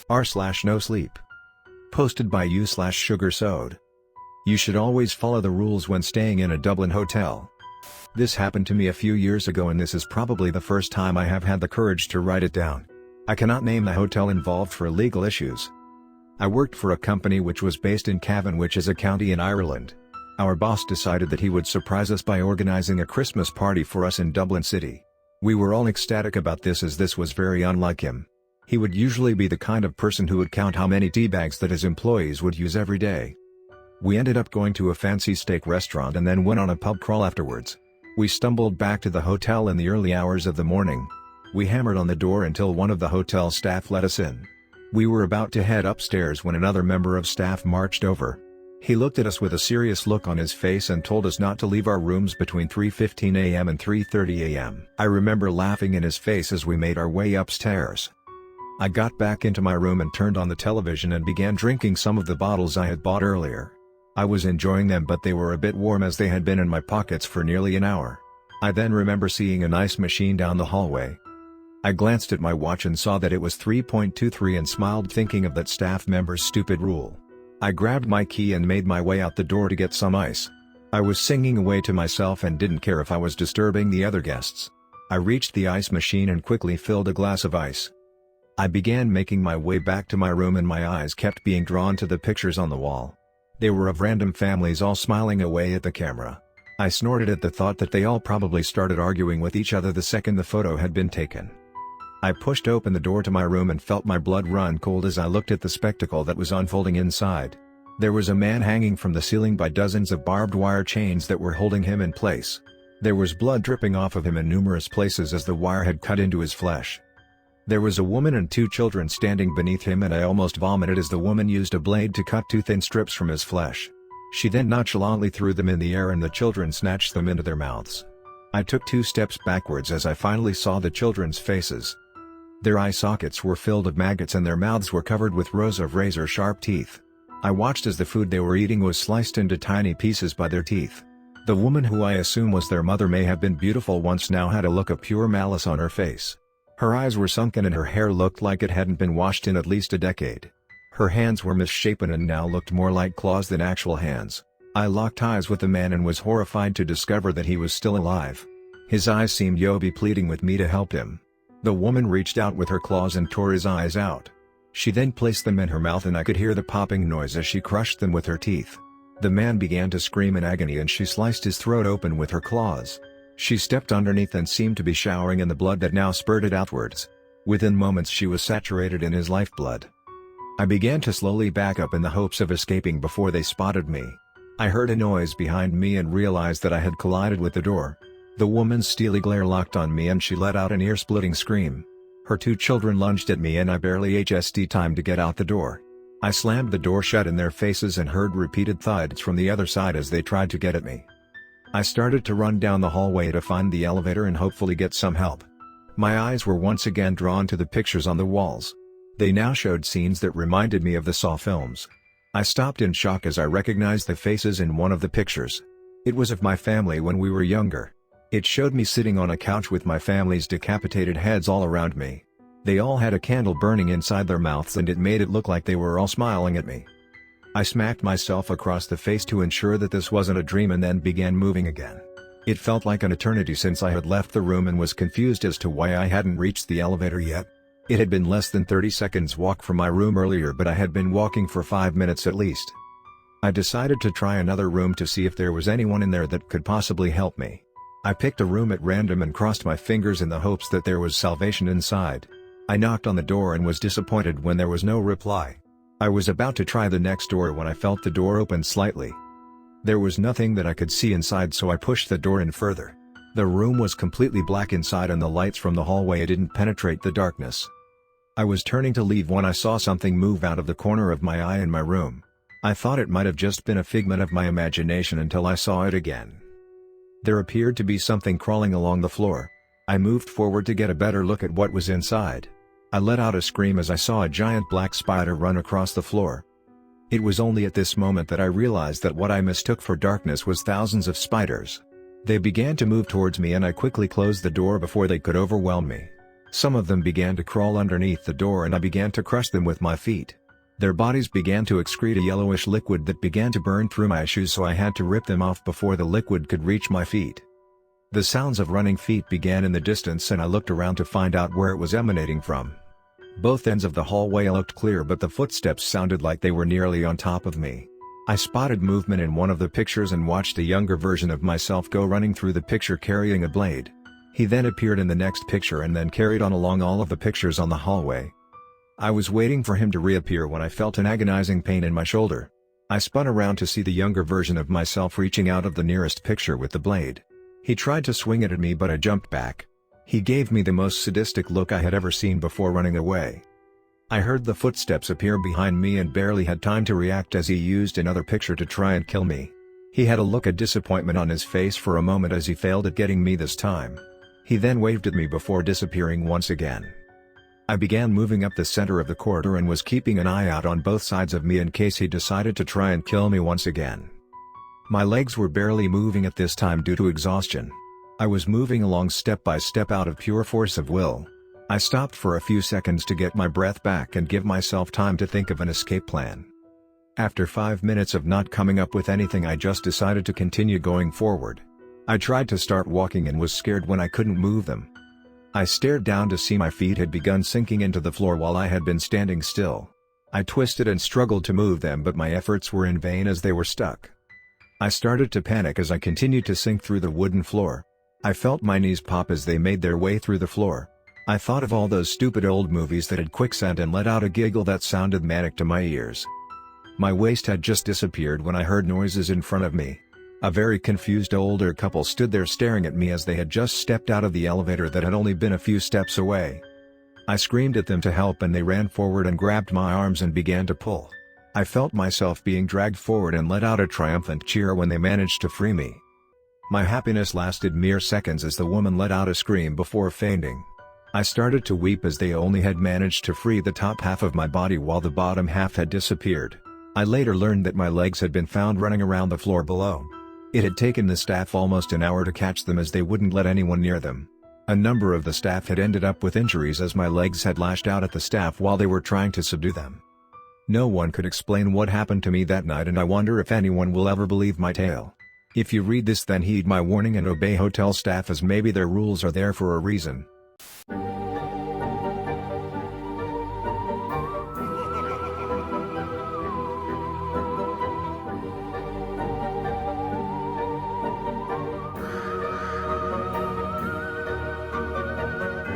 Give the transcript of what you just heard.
r/NoSleep. Posted by you/sugar-soad. You should always follow the rules when staying in a Dublin hotel. This happened to me a few years ago, and this is probably the first time I have had the courage to write it down. I cannot name the hotel involved for legal issues. I worked for a company which was based in Cavan, which is a county in Ireland. Our boss decided that he would surprise us by organizing a Christmas party for us in Dublin City. We were all ecstatic about this, as this was very unlike him. He would usually be the kind of person who would count how many tea bags that his employees would use every day. We ended up going to a fancy steak restaurant and then went on a pub crawl afterwards. We stumbled back to the hotel in the early hours of the morning. We hammered on the door until one of the hotel staff let us in. We were about to head upstairs when another member of staff marched over. He looked at us with a serious look on his face and told us not to leave our rooms between 3:15 a.m. and 3:30 a.m. I remember laughing in his face as we made our way upstairs. I got back into my room and turned on the television and began drinking some of the bottles I had bought earlier. I was enjoying them, but they were a bit warm as they had been in my pockets for nearly an hour. I then remember seeing an ice machine down the hallway. I glanced at my watch and saw that it was 3:23 and smiled, thinking of that staff member's stupid rule. I grabbed my key and made my way out the door to get some ice. I was singing away to myself and didn't care if I was disturbing the other guests. I reached the ice machine and quickly filled a glass of ice. I began making my way back to my room and my eyes kept being drawn to the pictures on the wall. They were of random families all smiling away at the camera. I snorted at the thought that they all probably started arguing with each other the second the photo had been taken. I pushed open the door to my room and felt my blood run cold as I looked at the spectacle that was unfolding inside. There was a man hanging from the ceiling by dozens of barbed wire chains that were holding him in place. There was blood dripping off of him in numerous places as the wire had cut into his flesh. There was a woman and 2 children standing beneath him, and I almost vomited as the woman used a blade to cut 2 thin strips from his flesh. She then nonchalantly threw them in the air and the children snatched them into their mouths. I took 2 steps backwards as I finally saw the children's faces. Their eye sockets were filled with maggots and their mouths were covered with rows of razor-sharp teeth. I watched as the food they were eating was sliced into tiny pieces by their teeth. The woman, who I assume was their mother, may have been beautiful once, now had a look of pure malice on her face. Her eyes were sunken and her hair looked like it hadn't been washed in at least a decade. Her hands were misshapen and now looked more like claws than actual hands. I locked eyes with the man and was horrified to discover that he was still alive. His eyes seemed to be pleading with me to help him. The woman reached out with her claws and tore his eyes out. She then placed them in her mouth and I could hear the popping noise as she crushed them with her teeth. The man began to scream in agony and she sliced his throat open with her claws. She stepped underneath and seemed to be showering in the blood that now spurted outwards. Within moments she was saturated in his lifeblood. I began to slowly back up in the hopes of escaping before they spotted me. I heard a noise behind me and realized that I had collided with the door. The woman's steely glare locked on me and she let out an ear-splitting scream. Her 2 children lunged at me and I barely had just time to get out the door. I slammed the door shut in their faces and heard repeated thuds from the other side as they tried to get at me. I started to run down the hallway to find the elevator and hopefully get some help. My eyes were once again drawn to the pictures on the walls. They now showed scenes that reminded me of the Saw films. I stopped in shock as I recognized the faces in one of the pictures. It was of my family when we were younger. It showed me sitting on a couch with my family's decapitated heads all around me. They all had a candle burning inside their mouths and it made it look like they were all smiling at me. I smacked myself across the face to ensure that this wasn't a dream and then began moving again. It felt like an eternity since I had left the room and was confused as to why I hadn't reached the elevator yet. It had been less than 30 seconds walk from my room earlier, but I had been walking for 5 minutes at least. I decided to try another room to see if there was anyone in there that could possibly help me. I picked a room at random and crossed my fingers in the hopes that there was salvation inside. I knocked on the door and was disappointed when there was no reply. I was about to try the next door when I felt the door open slightly. There was nothing that I could see inside, so I pushed the door in further. The room was completely black inside and the lights from the hallway didn't penetrate the darkness. I was turning to leave when I saw something move out of the corner of my eye in my room. I thought it might have just been a figment of my imagination until I saw it again. There appeared to be something crawling along the floor. I moved forward to get a better look at what was inside. I let out a scream as I saw a giant black spider run across the floor. It was only at this moment that I realized that what I mistook for darkness was thousands of spiders. They began to move towards me and I quickly closed the door before they could overwhelm me. Some of them began to crawl underneath the door and I began to crush them with my feet. Their bodies began to excrete a yellowish liquid that began to burn through my shoes, so I had to rip them off before the liquid could reach my feet. The sounds of running feet began in the distance and I looked around to find out where it was emanating from. Both ends of the hallway looked clear, but the footsteps sounded like they were nearly on top of me. I spotted movement in one of the pictures and watched a younger version of myself go running through the picture carrying a blade. He then appeared in the next picture and then carried on along all of the pictures on the hallway. I was waiting for him to reappear when I felt an agonizing pain in my shoulder. I spun around to see the younger version of myself reaching out of the nearest picture with the blade. He tried to swing it at me, but I jumped back. He gave me the most sadistic look I had ever seen before running away. I heard the footsteps appear behind me and barely had time to react as he used another picture to try and kill me. He had a look of disappointment on his face for a moment as he failed at getting me this time. He then waved at me before disappearing once again. I began moving up the center of the corridor and was keeping an eye out on both sides of me in case he decided to try and kill me once again. My legs were barely moving at this time due to exhaustion. I was moving along step by step out of pure force of will. I stopped for a few seconds to get my breath back and give myself time to think of an escape plan. After 5 minutes of not coming up with anything, I just decided to continue going forward. I tried to start walking and was scared when I couldn't move them. I stared down to see my feet had begun sinking into the floor while I had been standing still. I twisted and struggled to move them, but my efforts were in vain as they were stuck. I started to panic as I continued to sink through the wooden floor. I felt my knees pop as they made their way through the floor. I thought of all those stupid old movies that had quicksand and let out a giggle that sounded manic to my ears. My waist had just disappeared when I heard noises in front of me. A very confused older couple stood there staring at me as they had just stepped out of the elevator that had only been a few steps away. I screamed at them to help and they ran forward and grabbed my arms and began to pull. I felt myself being dragged forward and let out a triumphant cheer when they managed to free me. My happiness lasted mere seconds as the woman let out a scream before fainting. I started to weep as they only had managed to free the top half of my body while the bottom half had disappeared. I later learned that my legs had been found running around the floor below. It had taken the staff almost an hour to catch them as they wouldn't let anyone near them. A number of the staff had ended up with injuries as my legs had lashed out at the staff while they were trying to subdue them. No one could explain what happened to me that night, and I wonder if anyone will ever believe my tale. If you read this, then heed my warning and obey hotel staff, as maybe their rules are there for a reason.